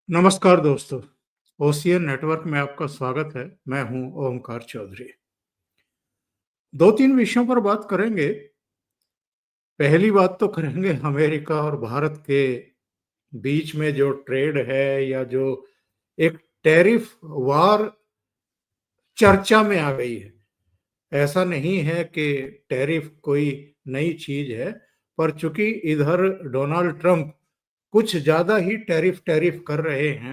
नमस्कार दोस्तों, ocean network में आपका स्वागत है। मैं हूं ओमकार चौधरी। 2-3 विषयों पर बात करेंगे। पहली बात तो करेंगे अमेरिका और भारत के बीच में जो ट्रेड है या जो एक टैरिफ वार चर्चा में आ गई है। ऐसा नहीं है कि टैरिफ कोई नई चीज है, पर चूंकि इधर डोनाल्ड ट्रंप कुछ ज्यादा ही टैरिफ टैरिफ कर रहे हैं,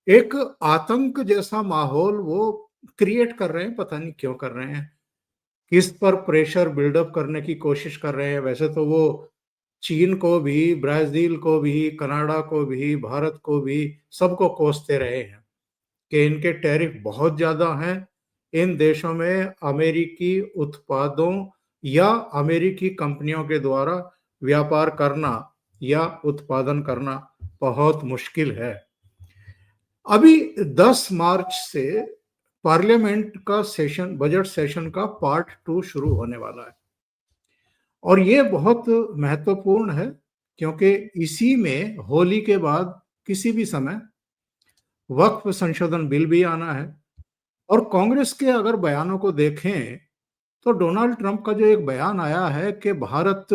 एक आतंक जैसा माहौल वो क्रिएट कर रहे हैं। पता नहीं क्यों कर रहे हैं, किस पर प्रेशर बिल्डअप करने की कोशिश कर रहे हैं। वैसे तो वो चीन को भी, ब्राजील को भी, कनाडा को भी, भारत को भी, सबको कोसते रहे हैं कि इनके टैरिफ बहुत ज्यादा हैं। इन देशों में अमेरिकी उत्पादों या अमेरिकी कंपनियों के द्वारा व्यापार करना या उत्पादन करना बहुत मुश्किल है। अभी 10 मार्च से पार्लियामेंट का सेशन, बजट सेशन का पार्ट 2 शुरू होने वाला है और ये बहुत महत्वपूर्ण है, क्योंकि इसी में होली के बाद किसी भी समय वक्फ संशोधन बिल भी आना है। और कांग्रेस के अगर बयानों को देखें तो डोनाल्ड ट्रंप का जो एक बयान आया है कि भारत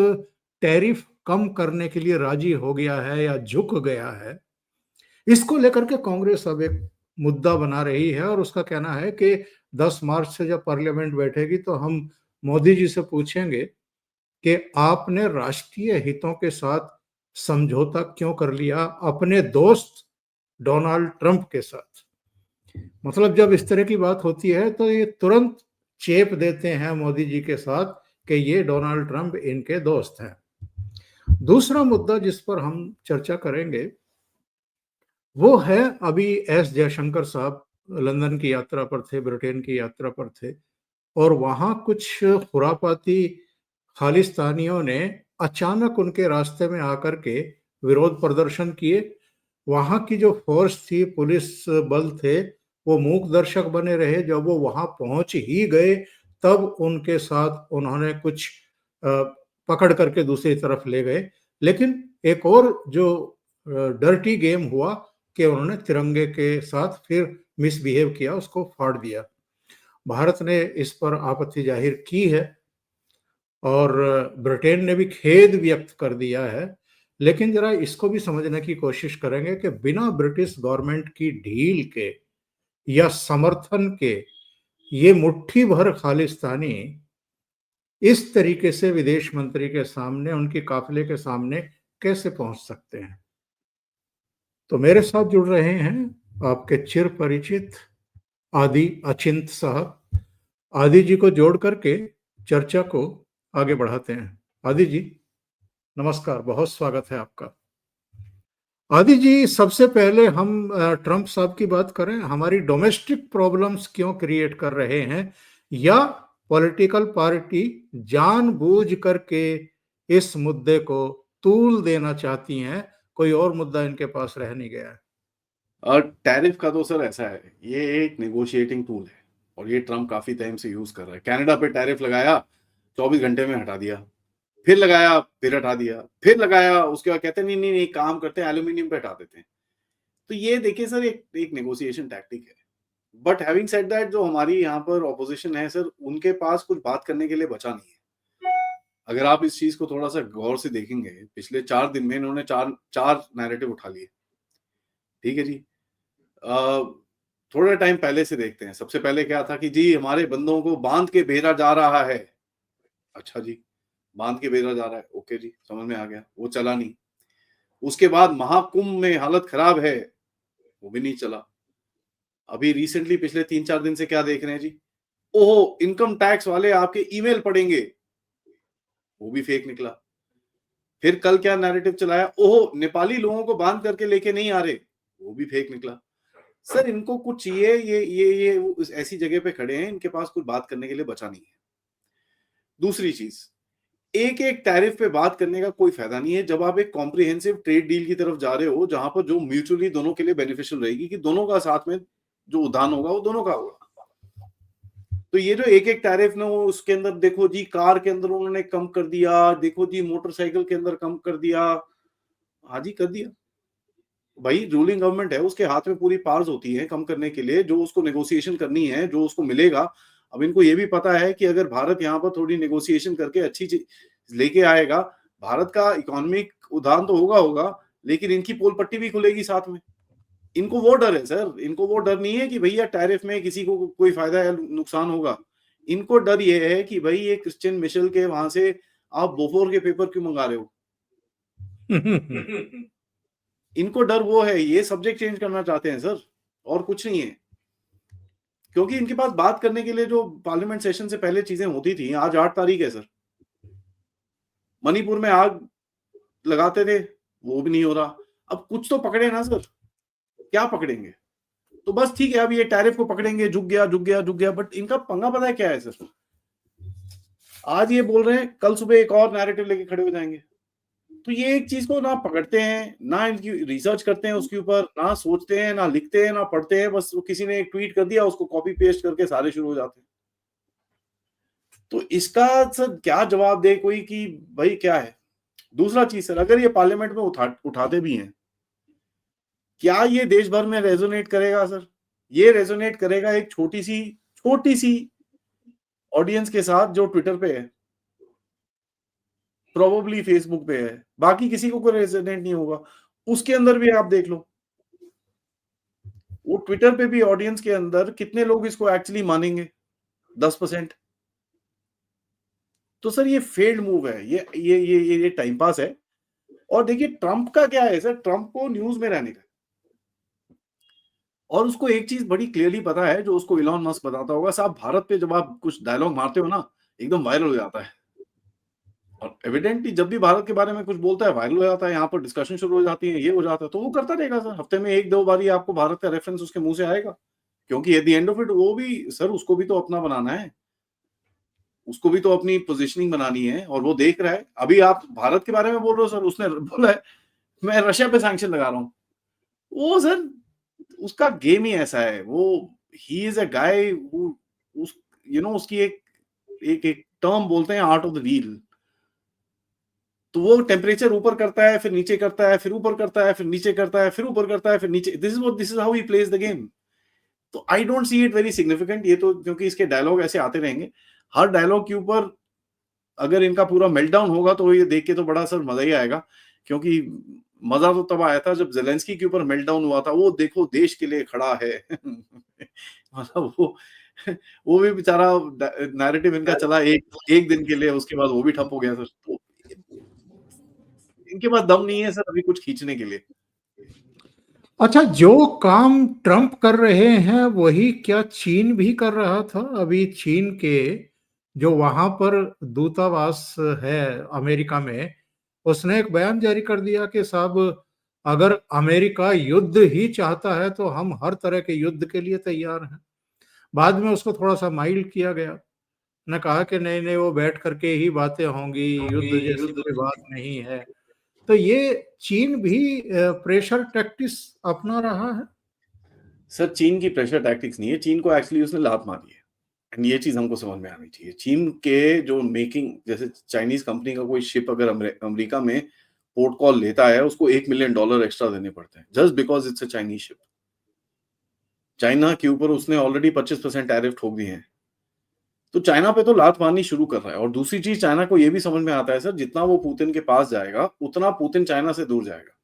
टैरिफ कम करने के लिए राजी हो गया है या झुक गया है, इसको लेकर के कांग्रेस अब एक मुद्दा बना रही है और उसका कहना है कि 10 मार्च से जब पार्लियामेंट बैठेगी तो हम मोदी जी से पूछेंगे कि आपने राष्ट्रीय हितों के साथ समझौता क्यों कर लिया अपने दोस्त डोनाल्ड ट्रंप के साथ। मतलब जब इस तरह की बात होती है तो ये तुरंत चेप देते हैं मोदी जी के साथ कि ये डोनाल्ड ट्रंप इनके दोस्त हैं। दूसरा मुद्दा जिस पर हम चर्चा करेंगे वो है, अभी एस जयशंकर साहब लंदन की यात्रा पर थे, ब्रिटेन की यात्रा पर थे और वहां कुछ खुरापाती खालिस्तानियों ने अचानक उनके रास्ते में आकर के विरोध प्रदर्शन किए। वहां की जो फोर्स थी, पुलिस बल थे, वो मूक दर्शक बने रहे। जब वो वहां पहुंच ही गए तब उनके साथ उन्होंने कुछ पकड़ करके दूसरी तरफ ले गए। लेकिन एक और जो डर्टी गेम हुआ कि उन्होंने तिरंगे के साथ फिर मिसबिहेव किया, उसको फाड़ दिया। भारत ने इस पर आपत्ति जाहिर की है और ब्रिटेन ने भी खेद व्यक्त कर दिया है। लेकिन जरा इसको भी समझने की कोशिश करेंगे कि बिना ब्रिटिश गवर्नमेंट की ढील के या समर्थन के ये मुट्ठी भर खालिस्तानी इस तरीके से विदेश मंत्री के सामने, उनके काफिले के सामने कैसे पहुंच सकते हैं। तो मेरे साथ जुड़ रहे हैं आपके चिर परिचित आदि अचिंत साहब। आदि जी को जोड़ करके चर्चा को आगे बढ़ाते हैं। आदि जी नमस्कार, बहुत स्वागत है आपका। आदि जी, सबसे पहले हम ट्रंप साहब की बात करें। हमारी डोमेस्टिक प्रॉब्लम्स क्यों क्रिएट कर रहे हैं, या पॉलिटिकल पार्टी जानबूझ करके इस मुद्दे को तूल देना चाहती हैं, कोई और मुद्दा इनके पास रह नहीं गया है। और टैरिफ का तो सर ऐसा है, ये एक नेगोशिएटिंग टूल है और ये ट्रम्प काफी टाइम से यूज कर रहा है। कनाडा पे टैरिफ लगाया, 24 घंटे में हटा दिया, फिर लगाया, फिर हटा दिया, फिर लगाया, उसके बाद कहते हैं नहीं नहीं नहीं काम करते हैं, एल्यूमिनियम पे हटा देते हैं। तो ये देखिए सर, एक नेगोशिएशन टैक्टिक है। बट हैविंग सेड दैट, जो हमारी यहाँ पर ऑपोजिशन है सर, उनके पास कुछ बात करने के लिए बचा नहीं है। अगर आप इस चीज को थोड़ा सा गौर से देखेंगे, पिछले 4 दिन में इन्होंने चार चार नैरेटिव उठा लिए। ठीक है जी। थोड़ा टाइम पहले से देखते हैं। सबसे पहले क्या था कि जी हमारे बंदों को बांध के भेजा जा रहा है। अच्छा जी, बांध के भेजा जा रहा है, ओके जी, समझ में आ गया, वो चला नहीं। उसके बाद महाकुंभ में हालत खराब है, वो भी नहीं चला। अभी रिसेंटली पिछले 3-4 दिन से क्या देख रहे हैं जी, ओहो इनकम टैक्स वाले आपके ईमेल पढ़ेंगे, वो भी फेक निकला। फिर कल क्या नैरेटिव चलाया, ओहो नेपाली लोगों को बांध करके लेके नहीं आ रहे, वो भी फेक निकला। सर इनको कुछ चाहिए, ये ऐसी जगह पे खड़े हैं, इनके पास कुछ बात करने के लिए बचा नहीं है। दूसरी चीज, एक एक टैरिफ पे बात करने का कोई फायदा नहीं है जब आप एक कॉम्प्रिहेंसिव ट्रेड डील की तरफ जा रहे हो, जहां पर जो म्यूचुअली दोनों के लिए बेनिफिशियल रहेगी, कि दोनों का साथ में जो उदान होगा वो दोनों का होगा। तो ये जो एक एक टैरिफ ना, वो उसके अंदर देखो जी, कार के अंदर उन्होंने कम कर दिया, देखो जी मोटरसाइकिल के अंदर कम कर दिया। हाँ जी, कर दिया। भाई रूलिंग गवर्नमेंट है, उसके हाथ में पूरी पावर्स होती है कम करने के लिए, जो उसको नेगोशिएशन करनी है, जो उसको मिलेगा। अब इनको ये भी पता है कि अगर भारत यहाँ पर थोड़ी नेगोशिएशन करके अच्छी चीज लेके आएगा, भारत का इकोनॉमिक उदाहरण तो होगा, लेकिन इनकी पोल पट्टी भी खुलेगी साथ में। इनको वो डर है सर, इनको वो डर नहीं है कि भैया टैरिफ में किसी को कोई फायदा या नुकसान होगा। इनको डर ये है कि भाई ये क्रिश्चियन मिशेल के वहां से आप बोफोर के पेपर क्यों मंगा रहे हो। इनको डर वो है, ये सब्जेक्ट चेंज करना चाहते हैं सर, और कुछ नहीं है। क्योंकि इनके पास बात करने के लिए जो पार्लियामेंट सेशन से पहले चीजें होती थी, आज 8 तारीख है सर, मणिपुर में आग लगाते थे, वो भी नहीं हो रहा। अब कुछ तो पकड़े ना सर, क्या पकड़ेंगे। तो बस ठीक है, अब ये टैरिफ को पकड़ेंगे, झुक गया। बट इनका पंगा पता है क्या है सर, आज ये बोल रहे हैं, कल सुबह एक और नैरेटिव लेके खड़े हो जाएंगे। तो ये एक चीज को ना पकड़ते हैं, ना इनकी रिसर्च करते हैं उसके ऊपर, ना सोचते हैं, ना लिखते हैं, ना पढ़ते हैं। बस किसी ने एक ट्वीट कर दिया, उसको कॉपी पेस्ट करके सारे शुरू हो जाते हैं। तो इसका सर क्या जवाब दे कोई कि भाई क्या है। दूसरा चीज सर, अगर ये पार्लियामेंट में उठाते भी हैं, क्या ये देश भर में रेजोनेट करेगा सर। ये रेजोनेट करेगा एक छोटी सी ऑडियंस के साथ जो ट्विटर पे है, प्रोबेबली फेसबुक पे है, बाकी किसी को कोई रेजोनेट नहीं होगा। उसके अंदर भी आप देख लो, वो ट्विटर पे भी ऑडियंस के अंदर कितने लोग इसको एक्चुअली मानेंगे, 10%। तो सर ये फेल्ड मूव है, ये टाइम पास है। और देखिए ट्रंप का क्या है सर, ट्रंप को न्यूज में रहने का, और उसको एक चीज बड़ी क्लियरली पता है, जो उसको इलॉन मस्क बताता होगा, साहब भारत पे जब आप कुछ डायलॉग मारते हो ना, एकदम वायरल हो जाता है। और एविडेंटली जब भी भारत के बारे में कुछ बोलता है, वायरल हो जाता है, यहाँ पर डिस्कशन शुरू हो जाती है, ये हो जाता है। तो वो करता रहेगा सर, हफ्ते में 1-2 बारी आपको भारत का रेफरेंस उसके मुंह से आएगा। क्योंकि at the end of it वो भी सर, उसको भी तो अपना बनाना है, उसको भी तो अपनी पोजीशनिंग बनानी है, और वो देख रहा है। अभी आप भारत के बारे में बोल रहे हो सर, उसने बोला है मैं रशिया पे सैंक्शन लगा रहा हूँ। वो सर उसका गेम ही ऐसा है। वो ही इज अ गाय उस उसकी एक एक एक टर्म बोलते हैं, आर्ट ऑफ द डील। तो वो टेम्परेचर ऊपर करता है, फिर नीचे करता है, फिर ऊपर करता है, फिर नीचे करता है, फिर ऊपर करता है, फिर नीचे। This is how he plays the game. तो I don't see it very significant ये तो, क्योंकि इसके डायलॉग ऐसे आते रहेंगे। हर डायलॉग के ऊपर अगर इनका पूरा मेल्टडाउन होगा तो ये देख के तो बड़ा सर मजा ही आएगा। क्योंकि मजा तो तब आया था जब जेलेंस्की के ऊपर मेल्टडाउन हुआ था, वो देखो देश के लिए खड़ा है। मतलब वो भी बेचारा नैरेटिव इनका चला एक एक दिन के लिए, उसके बाद वो भी ठप हो गया सर। तो इनके पास दम नहीं है सर अभी कुछ खींचने के लिए। अच्छा, जो काम ट्रंप कर रहे हैं वही क्या चीन भी कर रहा था? अभी चीन के जो वहां पर दूतावास है अमेरिका में, उसने एक बयान जारी कर दिया कि साहब अगर अमेरिका युद्ध ही चाहता है तो हम हर तरह के युद्ध के लिए तैयार हैं। बाद में उसको थोड़ा सा माइल्ड किया गया, ने कहा कि नहीं नहीं, वो बैठ करके ही बातें होंगी, युद्ध जैसी कोई बात नहीं है। तो ये चीन भी प्रेशर टैक्टिस अपना रहा है। सर चीन की प्रेशर टैक्टिक्स नहीं है, चीन को एक्चुअली उसने लात मारी है। एंड ये चीज हमको समझ में आनी चाहिए। चीन के जो मेकिंग, जैसे चाइनीज कंपनी का कोई शिप अगर अमेरिका में पोर्ट कॉल लेता है, उसको $1 मिलियन एक्स्ट्रा देने पड़ते हैं, just because it's a Chinese ship. China के ऊपर उसने ऑलरेडी 25% टैरिफ ठोक दिए हैं। तो चाइना पे तो लात मारनी शुरू कर रहा है। और दूसरी चीज, चाइना को यह भी समझ में आता है सर, जितना वो पुतिन के पास जाएगा उतना पुतिन चाइना से दूर जाएगा।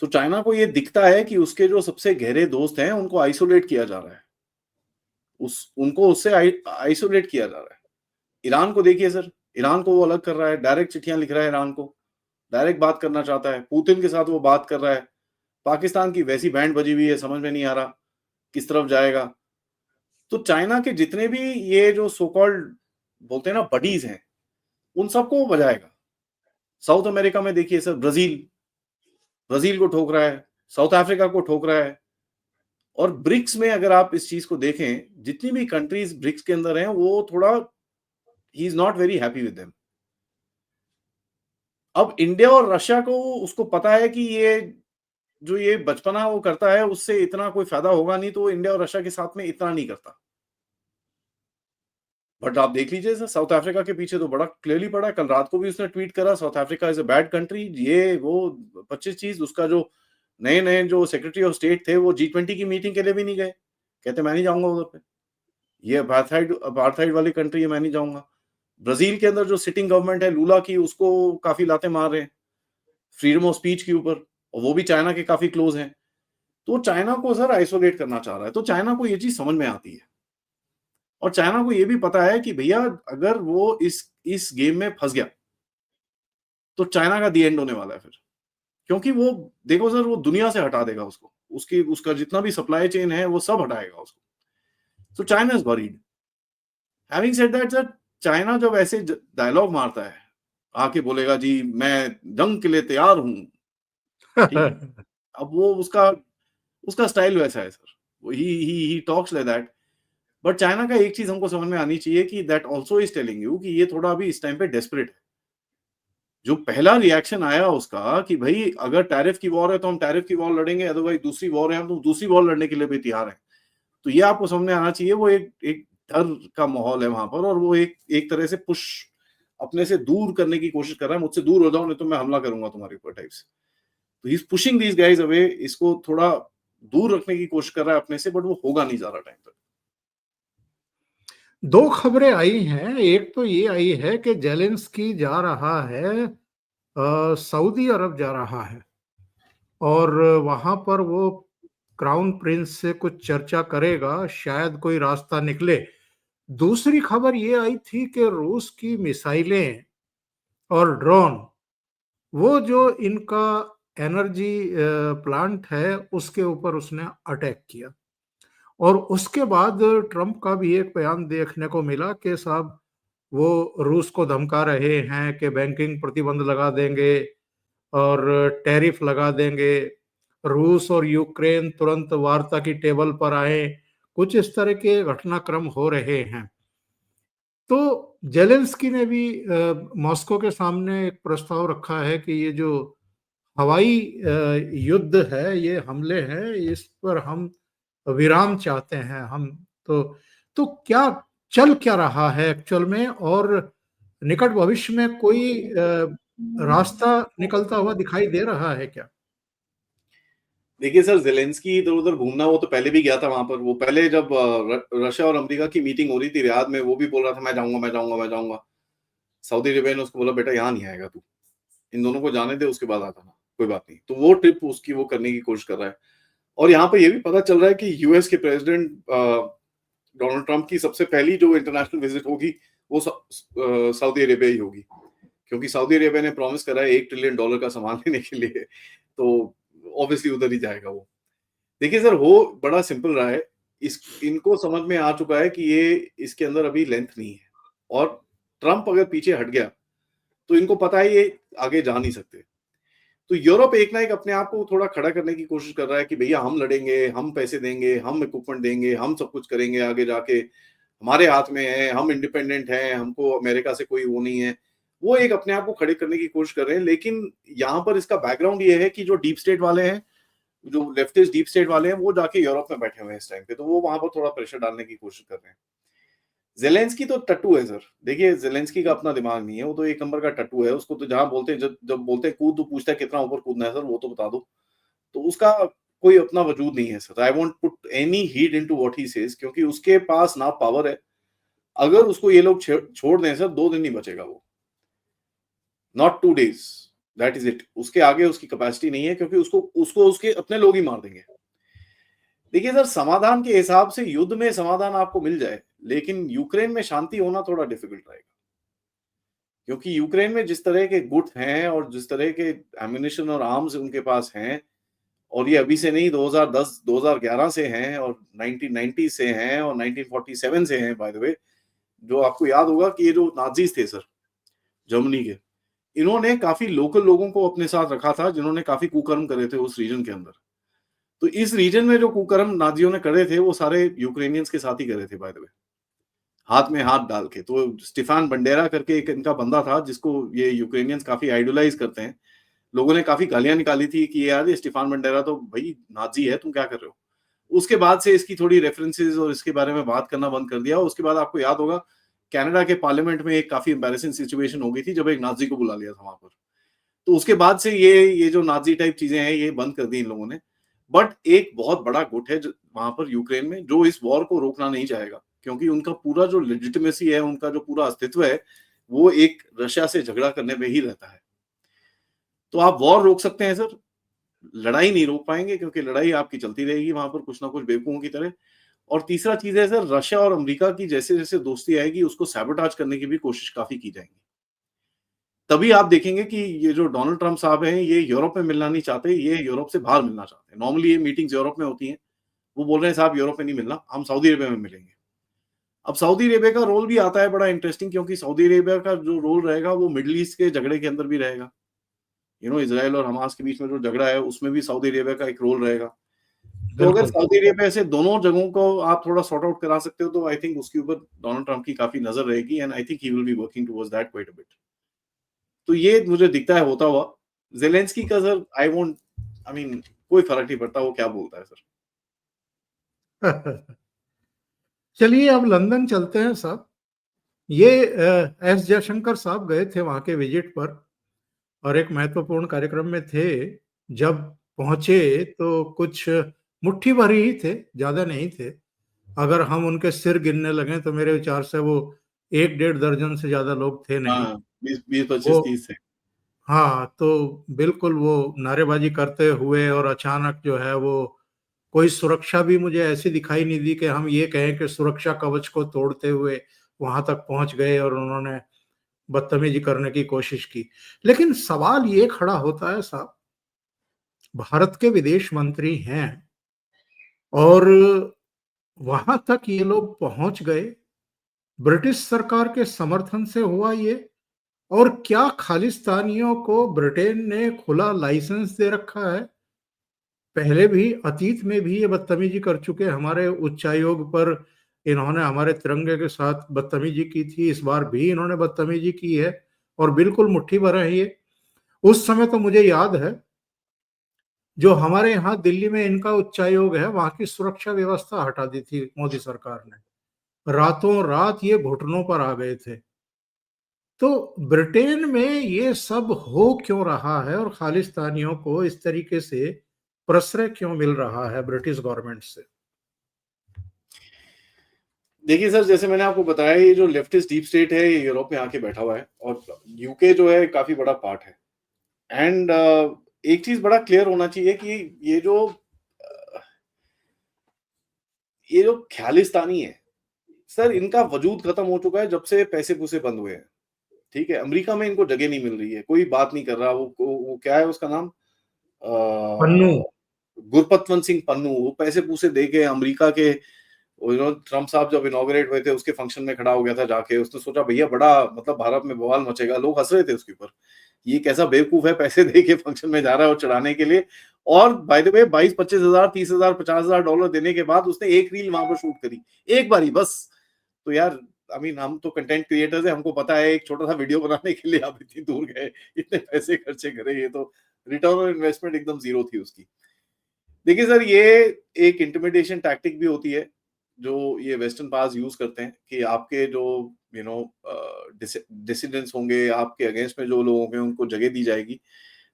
सो चाइना को ये दिखता है कि उसके जो सबसे गहरे दोस्त हैं उनको आइसोलेट किया जा रहा है, उनको उससे आइसोलेट किया जा रहा है। ईरान को देखिए सर, ईरान को वो अलग कर रहा है, डायरेक्ट चिट्ठियां लिख रहा है, ईरान को डायरेक्ट बात करना चाहता है, पुतिन के साथ वो बात कर रहा है। पाकिस्तान की वैसी बैंड बजी हुई है, समझ में नहीं आ रहा किस तरफ जाएगा। तो चाइना के जितने भी ये जो सो कॉल्ड बोलते हैं ना बडीज हैं, उन सबको वो बजाएगा। साउथ अमेरिका में देखिए सर, ब्राजील को ठोक रहा है, साउथ अफ्रीका को ठोक रहा है। और ब्रिक्स में अगर आप इस चीज को देखें, जितनी भी कंट्रीज ब्रिक्स के अंदर हैं, वो थोड़ा he is not very happy with them. अब इंडिया और रशिया को उसको पता है कि ये जो ये बचपना वो करता है, उससे इतना कोई फायदा होगा नहीं, तो इंडिया और रशिया के साथ में इतना नहीं करता। बट आप देख लीजिए सर, साउथ अफ्रीका के पीछे तो बड़ा क्लियरली पड़ा है। कल रात को भी उसने ट्वीट करा, south Africa is a bad country, ये वो 25 चीज। उसका जो नए नए जो सेक्रेटरी ऑफ स्टेट थे वो G20 की मीटिंग के लिए भी नहीं गए, कहते मैं नहीं जाऊंगा उधर पे, ये अपार्थाइड अपार्थाइड वाली कंट्री है, मैं नहीं जाऊंगा। ब्राजील के अंदर जो सिटिंग गवर्नमेंट है लूला की, उसको काफी लाते मार रहे हैं फ्रीडम ऑफ स्पीच के ऊपर, और वो भी चाइना के काफी क्लोज हैं। तो चाइना को सर आइसोलेट करना चाह रहा है। तो चाइना को ये चीज समझ में आती है, और चाइना को ये भी पता है कि भैया अगर वो इस गेम में फंस गया तो चाइना का दी एंड होने वाला है फिर। क्योंकि वो देखो सर, वो दुनिया से हटा देगा उसको, उसकी उसका जितना भी सप्लाई चेन है वो सब हटाएगा उसको। तो China is worried. Having said that sir, China जब ऐसे डायलॉग मारता है, आके बोलेगा जी मैं जंग के लिए तैयार हूं, ठीक है, अब वो उसका उसका स्टाइल वैसा है sir, he talks like that. But China का एक चीज हमको समझ में आनी चाहिए कि that also is telling you कि ये थोड़ा अभी इस टाइम पे डेस्परेट है। जो पहला रिएक्शन आया उसका कि भाई अगर टैरिफ की वॉर है तो हम टैरिफ की वॉर लड़ेंगे, अदरवाइज दूसरी वॉर है हम तो दूसरी वॉर लड़ने के लिए भी तैयार हैं। तो ये आपको समझ में आना चाहिए, वो एक एक डर का माहौल है वहां पर, और वो एक एक तरह से पुश अपने से दूर करने की कोशिश कर रहा है, मुझसे दूर हो जाओ नहीं तो मैं हमला करूंगा तुम्हारे ऊपर टाइप्स। तो he is pushing these guys away, इसको थोड़ा दूर रखने की कोशिश कर रहा है अपने से, बट वो होगा नहीं ज्यादा टाइम तक। दो खबरें आई हैं। एक तो ये आई है कि जेलेंस्की जा रहा है, सऊदी अरब जा रहा है, और वहां पर वो क्राउन प्रिंस से कुछ चर्चा करेगा, शायद कोई रास्ता निकले। दूसरी खबर ये आई थी कि रूस की मिसाइलें और ड्रोन, वो जो इनका एनर्जी प्लांट है उसके ऊपर उसने अटैक किया। और उसके बाद ट्रंप का भी एक बयान देखने को मिला कि साहब वो रूस को धमका रहे हैं कि बैंकिंग प्रतिबंध लगा देंगे और टैरिफ लगा देंगे, रूस और यूक्रेन तुरंत वार्ता की टेबल पर आए। कुछ इस तरह के घटनाक्रम हो रहे हैं। तो जेलेंस्की ने भी मॉस्को के सामने एक प्रस्ताव रखा है कि ये जो हवाई युद्ध है, ये हमले हैं, इस पर हम विराम चाहते हैं हम। तो तो क्या चल क्या रहा है एक्चुअल में, और निकट भविष्य में कोई रास्ता निकलता हुआ दिखाई दे रहा है क्या? देखिए सर, जेलेंस्की इधर उधर घूमना, वो तो पहले भी गया था वहां पर। वो पहले जब रशिया और अमेरिका की मीटिंग हो रही थी रियाद में, वो भी बोल रहा था मैं जाऊंगा मैं जाऊंगा मैं जाऊंगा। सऊदी अरेबिया ने उसको बोला बेटा यहाँ नहीं आएगा तू, इन दोनों को जाने दे, उसके बाद आता ना, कोई बात नहीं। तो वो ट्रिप उसकी वो करने की कोशिश कर रहा है। और यहाँ पे ये भी पता चल रहा है कि यूएस के प्रेसिडेंट डोनाल्ड ट्रंप की सबसे पहली जो इंटरनेशनल विजिट होगी वो सऊदी अरेबिया ही होगी, क्योंकि सऊदी अरेबिया ने प्रॉमिस करा है $1 ट्रिलियन का सामान लेने के लिए। तो ऑब्वियसली उधर ही जाएगा वो। देखिए सर, हो बड़ा सिंपल रहा है। इस इनको समझ में आ चुका है कि ये इसके अंदर अभी लेंथ नहीं है, और ट्रंप अगर पीछे हट गया तो इनको पता है ये आगे जा नहीं सकते। तो यूरोप एक ना एक अपने आप को थोड़ा खड़ा करने की कोशिश कर रहा है कि भैया हम लड़ेंगे, हम पैसे देंगे, हम इक्विपमेंट देंगे, हम सब कुछ करेंगे आगे जाके, हमारे हाथ में है, हम इंडिपेंडेंट हैं, हमको अमेरिका से कोई वो नहीं है। वो एक अपने आप को खड़े करने की कोशिश कर रहे हैं। लेकिन यहाँ पर इसका बैकग्राउंड ये है कि जो डीप स्टेट वाले हैं, जो लेफ्टिस्ट डीप स्टेट वाले हैं, वो जाके यूरोप में बैठे हुए हैं इस टाइम पे, तो वो वहां पर थोड़ा प्रेशर डालने की कोशिश कर रहे हैं। जेलेंस्की तो टट्टू है सर। देखिए जेलेंस्की का अपना दिमाग नहीं है, वो तो एक नंबर का टट्टू है। उसको तो जहां बोलते हैं, जब जब बोलते हैं कूद, तो पूछता है कितना ऊपर कूदना है सर, वो तो बता दो। तो उसका कोई अपना वजूद नहीं है sir. I won't put any heed into what he says, क्योंकि उसके पास ना पावर है। अगर उसको ये लोग छोड़ दें सर, 2 दिन नहीं बचेगा वो, not 2 days, that is it. उसके आगे उसकी कैपेसिटी नहीं है, क्योंकि उसको उसको उसके अपने लोग ही मार देंगे। देखिए सर, समाधान के हिसाब से युद्ध में समाधान आपको मिल जाए, लेकिन यूक्रेन में शांति होना थोड़ा डिफिकल्ट रहेगा, क्योंकि यूक्रेन में जिस तरह के गुट हैं और जिस तरह के एम्यूनिशन और आर्म्स उनके पास हैं, और ये अभी से नहीं, 2010 2011 से हैं, और 1990 से हैं, और 1947 से हैं बाय द वे। जो आपको याद होगा कि ये जो नाजीज थे सर, जर्मनी के, इन्होंने काफी लोकल लोगों को अपने साथ रखा था, जिन्होंने काफी कुकर्म करे थे उस रीजन के अंदर। तो इस रीजन में जो कुकर्म नाजियों ने करे थे, वो सारे यूक्रेनियंस के साथ ही करे थे बाय द वे, हाथ में हाथ डाल के। तो स्टीफान बंडेरा करके एक इनका बंदा था, जिसको ये यूक्रेनियंस काफी आइडोलाइज करते हैं। लोगों ने काफी गालियां निकाली थी कि यार ये स्टीफान बंडेरा तो भाई नाजी है, तुम क्या कर रहे हो। उसके बाद से इसकी थोड़ी रेफरेंसेस और इसके बारे में बात करना बंद कर दिया। उसके बाद आपको याद होगा कनाडा के पार्लियामेंट में एक काफी एम्बैरेसिंग सिचुएशन हो गई थी जब एक नाजी को बुला लिया था वहां पर। तो उसके बाद से ये जो नाजी टाइप चीजें हैं ये बंद कर दी इन लोगों ने। बट एक बहुत बड़ा गुट है वहां पर यूक्रेन में जो इस वॉर को रोकना नहीं चाहेगा, क्योंकि उनका पूरा जो लेजिटिमेसी है, उनका जो पूरा अस्तित्व है, वो एक रशिया से झगड़ा करने में ही रहता है। तो आप वॉर रोक सकते हैं सर, लड़ाई नहीं रोक पाएंगे, क्योंकि लड़ाई आपकी चलती रहेगी वहां पर कुछ ना कुछ बेवकूफों की तरह। और तीसरा चीज है सर, रशिया और अमेरिका की जैसे जैसे दोस्ती आएगी उसको सैबोटाज करने की भी कोशिश काफी की जाएगी। तभी आप देखेंगे कि ये जो डोनाल्ड ट्रम्प साहब हैं ये यूरोप में मिलना नहीं चाहते, ये यूरोप से बाहर मिलना चाहते हैं। नॉर्मली ये मीटिंग्स यूरोप में होती हैं, वो बोल रहे हैं साहब यूरोप में नहीं मिलना, हम सऊदी अरेबिया में मिलेंगे। अब सऊदी अरेबिया का रोल भी आता है बड़ा इंटरेस्टिंग, क्योंकि सऊदी अरेबिया का जो रोल रहेगा वो मिडल ईस्ट के झगड़े के अंदर भी रहेगा। इजराइल और हमास के बीच में जो झगड़ा है उसमें भी सऊदी अरेबिया का एक रोल रहेगा। तो अगर बिल्कुल। सऊदी अरेबिया से दोनों जगहों को आप थोड़ा सॉर्ट आउट करा सकते हो तो आई थिंक उसके ऊपर डोनाल्ड ट्रम्प की काफी नजर रहेगी, and I think he will be working towards that quite a bit. तो ये मुझे दिखता है होता हुआ। जेलेंस्की का सर आई मीन कोई फर्क नहीं पड़ता वो क्या बोलता है सर। चलिए अब लंदन चलते हैं साहब। ये एस जयशंकर साहब गए थे वहां के विजिट पर और एक महत्वपूर्ण कार्यक्रम में थे। जब पहुंचे तो कुछ मुट्ठी भर ही थे, ज्यादा नहीं थे। अगर हम उनके सिर गिनने लगे तो मेरे विचार से वो 1-1.5 दर्जन से ज्यादा लोग थे नहीं। हाँ, 20-25 वो 30 है। हाँ, तो बिल्कुल वो नारेबाजी करते हुए और अचानक जो है वो कोई सुरक्षा भी मुझे ऐसी दिखाई नहीं दी कि हम ये कहें कि सुरक्षा कवच को तोड़ते हुए वहां तक पहुंच गए और उन्होंने बदतमीजी करने की कोशिश की। लेकिन सवाल ये खड़ा होता है साहब, भारत के विदेश मंत्री हैं और वहां तक ये लोग पहुंच गए, ब्रिटिश सरकार के समर्थन से हुआ ये। और क्या खालिस्तानियों को ब्रिटेन ने खुला लाइसेंस दे रखा है? पहले भी अतीत में भी ये बदतमीजी कर चुके, हमारे उच्चायोग पर इन्होंने हमारे तिरंगे के साथ बदतमीजी की थी, इस बार भी इन्होंने बदतमीजी की है और बिल्कुल मुट्ठी भर है ये। उस समय तो मुझे याद है जो हमारे यहाँ दिल्ली में इनका उच्चायोग है वहां की सुरक्षा व्यवस्था हटा दी थी मोदी सरकार ने। रातों रात ये घुटनों पर आ गए थे। तो ब्रिटेन में ये सब हो क्यों रहा है और खालिस्तानियों को इस तरीके से प्रश्रय क्यों मिल रहा है ब्रिटिश गवर्नमेंट से? देखिए सर, जैसे मैंने आपको बताया ये जो लेफ्टिस्ट डीप स्टेट है ये यूरोप में आके बैठा हुआ है और यूके जो है काफी बड़ा पार्ट है। एंड एक चीज बड़ा क्लियर होना चाहिए कि ये जो खालिस्तानी है सर, इनका वजूद खत्म हो चुका है जब से पैसे पूसे बंद हुए हैं। ठीक है, अमेरिका में इनको जगह नहीं मिल रही है, कोई बात नहीं कर रहा। वो क्या है उसका नाम, पन्नू। गुरपतवंत सिंह पन्नू, वो पैसे पूसे दे के अमेरिका के ट्रम्प साहब जब इनॉग्रेट हुए थे उसके फंक्शन में खड़ा हो गया था जाके। उसने सोचा भैया बड़ा मतलब भारत में बवाल मचेगा, लोग हंस रहे थे उसके ऊपर, ये कैसा बेवकूफ है पैसे दे के फंक्शन में जा रहा है और चढ़ाने के लिए। और बाय द वे 22-25 हजार, 30,000, $50,000 देने के बाद उसने एक रील वहां पर शूट करी, एक बारी बस। तो यार हम तो कंटेंट क्रिएटर्स है, हमको पता है एक छोटा सा वीडियो बनाने के लिए आप इतनी दूर गए, इतने पैसे खर्चे करे, ये तो रिटर्न ऑन इन्वेस्टमेंट एकदम जीरो थी उसकी। देखिए सर, ये एक इंटिमिडेशन टैक्टिक भी होती है जो ये वेस्टर्न पास यूज करते हैं कि आपके जो डिसिडेंट्स होंगे, आपके अगेंस्ट में जो लोग होंगे उनको जगह दी जाएगी।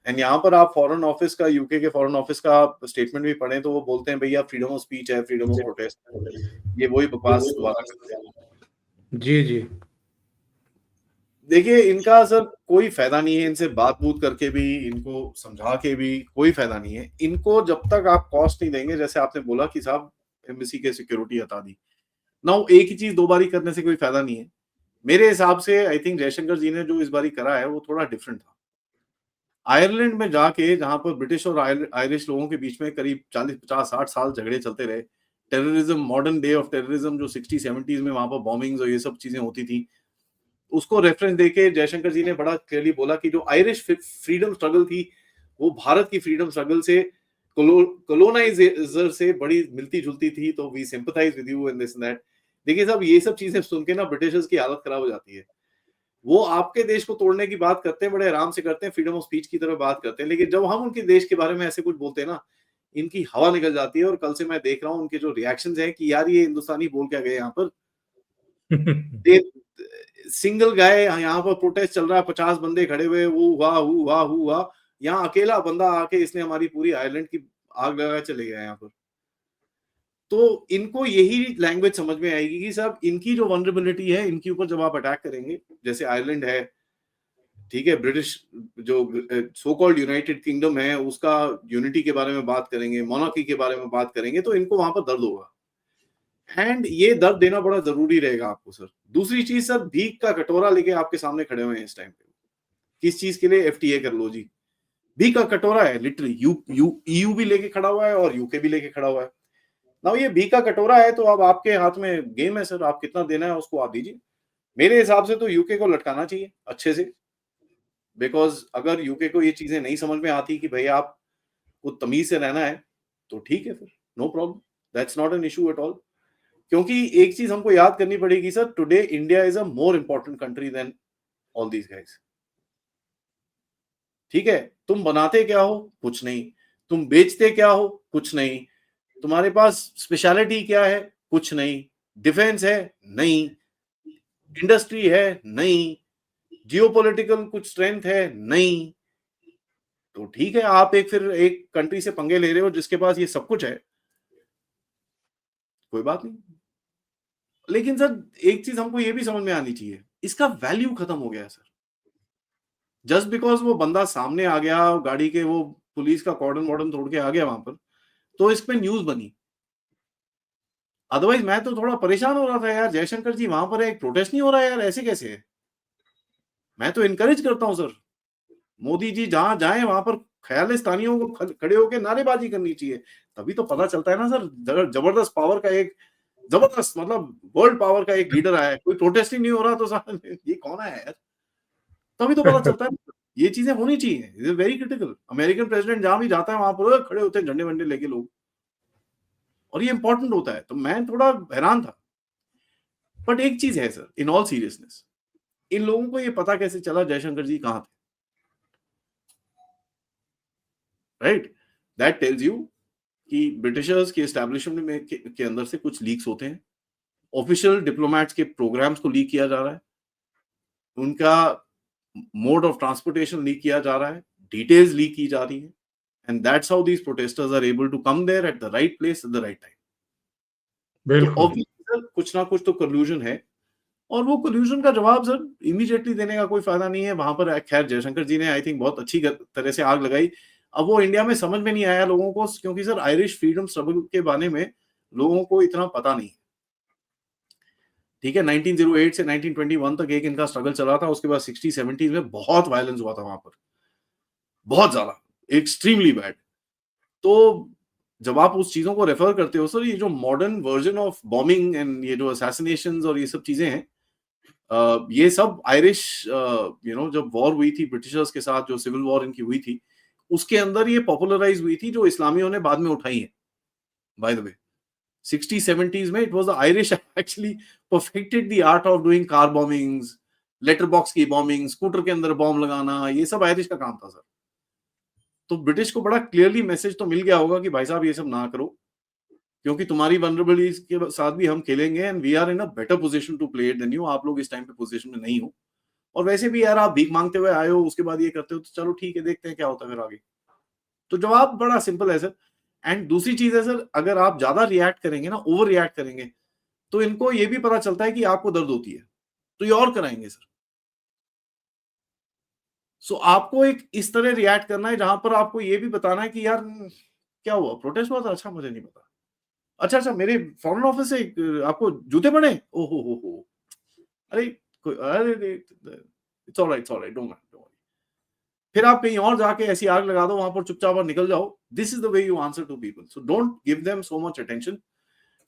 एंड यहाँ पर आप फॉरेन ऑफिस का, यूके के फॉरेन ऑफिस का स्टेटमेंट भी पढ़ें तो वो बोलते हैं भैया फ्रीडम ऑफ स्पीच है, फ्रीडम ऑफ प्रोटेस्ट है। ये वही बकवास दोबारा करते हैं। जी जी। देखिए इनका सर कोई फायदा नहीं है, इनसे बात बूत करके भी, इनको समझा के भी कोई फायदा नहीं है। इनको जब तक आप कॉस्ट नहीं देंगे, जैसे आपने बोला कि साहब एम्बेसी के सिक्योरिटी हटा दी ना, एक ही चीज दो बारी करने से कोई फायदा नहीं है। मेरे हिसाब से आई थिंक जयशंकर जी ने जो इस बारी करा है वो थोड़ा डिफरेंट था। आयरलैंड में जाके जहां पर ब्रिटिश और आयरिश लोगों के बीच में करीब 40-50-60 साल झगड़े चलते रहे, terrorism, modern day of terrorism जो 60-70s में वहां पर बॉम्बिंग्स और ये सब चीजें होती थी, उसको रेफरेंस देके जयशंकर जी ने बड़ा क्लियरली बोला कि जो आयरिश फ्रीडम स्ट्रगल थी वो भारत की फ्रीडम स्ट्रगल से, कॉलोनाइजर से बड़ी मिलती जुलती थी, तो we sympathise with you and this and that. देखिए साहब, ये सब चीजें सुन के ना ब्रिटिशर्स की हालत खराब हो जाती है। वो आपके देश को तोड़ने की बात करते हैं, बड़े आराम से करते हैं, फ्रीडम ऑफ स्पीच की तरह बात करते हैं, लेकिन जब हम उनके देश के बारे में ऐसे कुछ बोलते हैं ना, इनकी हवा निकल जाती है। और कल से मैं देख रहा हूँ उनके जो रिएक्शंस हैं कि यार ये हिंदुस्तानी बोल क्या गए यहाँ पर। सिंगल गाय यहाँ पर प्रोटेस्ट चल रहा है, 50 बंदे खड़े हुए, हुआ, यहाँ अकेला बंदा आके इसने हमारी पूरी आयरलैंड की आग लगा चले गया यहाँ पर। तो इनको यही लैंग्वेज समझ में आएगी कि साहब इनकी जो वनरेबिलिटी है, इनके ऊपर जब आप अटैक करेंगे, जैसे आयरलैंड है, ठीक है, ब्रिटिश जो सो कॉल्ड यूनाइटेड किंगडम है, उसका यूनिटी के बारे में बात करेंगे, मोनार्की के बारे में बात करेंगे, तो इनको वहां पर दर्द होगा, एंड ये दर्द देना बड़ा जरूरी रहेगा आपको सर। दूसरी चीज सर, भीख का कटोरा लेके आपके सामने खड़े हुए हैं इस टाइम पे। किस चीज के लिए? एफटीए कर लो जी, भीख का कटोरा है लिटरली। ईयू भी लेके खड़ा हुआ है और यूके भी लेके खड़ा हुआ है ना। ये भीख का कटोरा है, तो अब आपके हाथ में गेम है सर, आप कितना देना है उसको आप दीजिए। मेरे हिसाब से तो यूके को लटकाना चाहिए अच्छे से, बिकॉज अगर यूके को ये चीजें नहीं समझ में आती कि भाई आप को तमीज से रहना है, तो ठीक है फिर, no problem, that's not an issue at all. क्योंकि एक चीज हमको याद करनी पड़ेगी sir, today India is a more important country than all these guys. ठीक है, तुम बनाते क्या हो? कुछ नहीं। तुम बेचते क्या हो? कुछ नहीं। तुम्हारे पास स्पेशलिटी क्या है? कुछ नहीं। डिफेंस है? नहीं। इंडस्ट्री है? नहीं। जियोपॉलिटिकल कुछ स्ट्रेंथ है? नहीं। तो ठीक है, आप फिर एक कंट्री से पंगे ले रहे हो जिसके पास ये सब कुछ है, कोई बात नहीं। लेकिन सर एक चीज हमको ये भी समझ में आनी चाहिए, इसका वैल्यू खत्म हो गया है सर। जस्ट बिकॉज वो बंदा सामने आ गया, गाड़ी के वो पुलिस का कॉर्डन वॉर्डन तोड़ के आ गया वहां पर, तो इस पे न्यूज बनी। अदरवाइज मैं तो थोड़ा परेशान हो रहा था यार, जयशंकर जी वहां पर एक प्रोटेस्ट नहीं हो रहा है यार, ऐसे कैसे है? मैं तो इनकरेज करता हूं सर, मोदी जी जहां जाए वहां पर ख्यालिस्तानियों को खड़े होकर नारेबाजी करनी चाहिए। तभी तो पता चलता है ना सर, जबरदस्त पावर का एक, जबरदस्त मतलब वर्ल्ड पावर का एक लीडर आया है, कोई प्रोटेस्ट ही नहीं हो रहा तो सर ये कौन है यार? तभी तो पता चलता है। ये चीजें होनी चाहिए, it is very critical. American president जहां भी जाता है वहां पर खड़े होते हैं झंडे वंडे लेके लोग, और ये इंपॉर्टेंट होता है। तो मैं थोड़ा हैरान था। बट एक चीज है सर, इन ऑल सीरियसनेस, इन लोगों को ये पता कैसे चला जयशंकर जी कहां थे? राइट, दैट टेल्स यू कि ब्रिटिशर्स के एस्टैब्लिशमेंट में के अंदर से कुछ लीक्स होते हैं, ऑफिशियल डिप्लोमेट्स के प्रोग्राम्स को लीक किया जा रहा है, उनका मोड ऑफ ट्रांसपोर्टेशन लीक किया जा रहा है, डिटेल्स लीक की जा रही है, and that's how these protesters are able to come there at the right place at the right time. तो बिल्कुल। ऑब्वियसली सर कुछ ना कुछ तो कन्क्लूजन है, और वो कन्क्लूजन का जवाब सर इमीडिएटली देने का कोई फायदा नहीं है। वहां पर खैर जयशंकर जी ने आई थिंक बहुत अच्छी तरह से आग लगाई। अब वो इंडिया में समझ में नहीं आया लोगों को, क्योंकि सर आयरिश फ्रीडम स्ट्रगल के बारे में लोगों को इतना पता नहीं। ठीक है, 1908 से 1921 तक एक इनका स्ट्रगल चला था, उसके बाद 60-70 में बहुत वायलेंस हुआ था वहां पर, बहुत ज्यादा, एक्सट्रीमली बैड। तो जब आप उस चीजों को रेफर करते हो सर, ये जो modern version of bombing and ये जो असैसिनेशंस और ये सब चीजें हैं, ये सब आयरिश जब वॉर हुई थी ब्रिटिशर्स के साथ, जो सिविल वॉर इनकी हुई थी, उसके अंदर ये पॉपुलराइज हुई थी, जो इस्लामियों ने बाद में उठाई है। बाय द वे 60-70s में it was the Irish actually perfected the art of doing car bombings, letter box की बॉम्बिंग, स्कूटर के अंदर बॉम्ब लगाना, ये सब आयरिश का काम था सर। तो ब्रिटिश को बड़ा क्लियरली मैसेज तो मिल गया होगा कि भाई साहब ये सब ना करो, क्योंकि तुम्हारी वनरेबिलिटीज के साथ भी हम खेलेंगे, and we are in a better position to play it than you. आप लोग इस टाइम पे पोजीशन में नहीं हो, और वैसे भी यार आप भीख मांगते हुए आए हो, उसके बाद ये करते हो, तो चलो ठीक है, देखते हैं क्या होता है फिर आगे। तो जवाब बड़ा सिंपल है सर। एंड दूसरी चीज है सर, अगर आप ज्यादा रिएक्ट करेंगे ना, ओवर रिएक्ट करेंगे, तो इनको ये भी पता चलता है कि आपको दर्द होती है, तो ये और कराएंगे सर। सो आपको एक इस तरह रिएक्ट करना है जहां पर आपको ये भी बताना है कि यार क्या हुआ, प्रोटेस्ट हुआ था, अच्छा मुझे नहीं पता, अच्छा अच्छा मेरे फॉरेन ऑफिस से आपको जूते पड़े, ओहो हो, अरे अरे इट्स ऑलराइट डोंट वरी। फिर आप कहीं और जाके ऐसी आग लगा दो वहां पर, चुपचाप और निकल जाओ। This is the way you answer to people, so don't give them so much attention.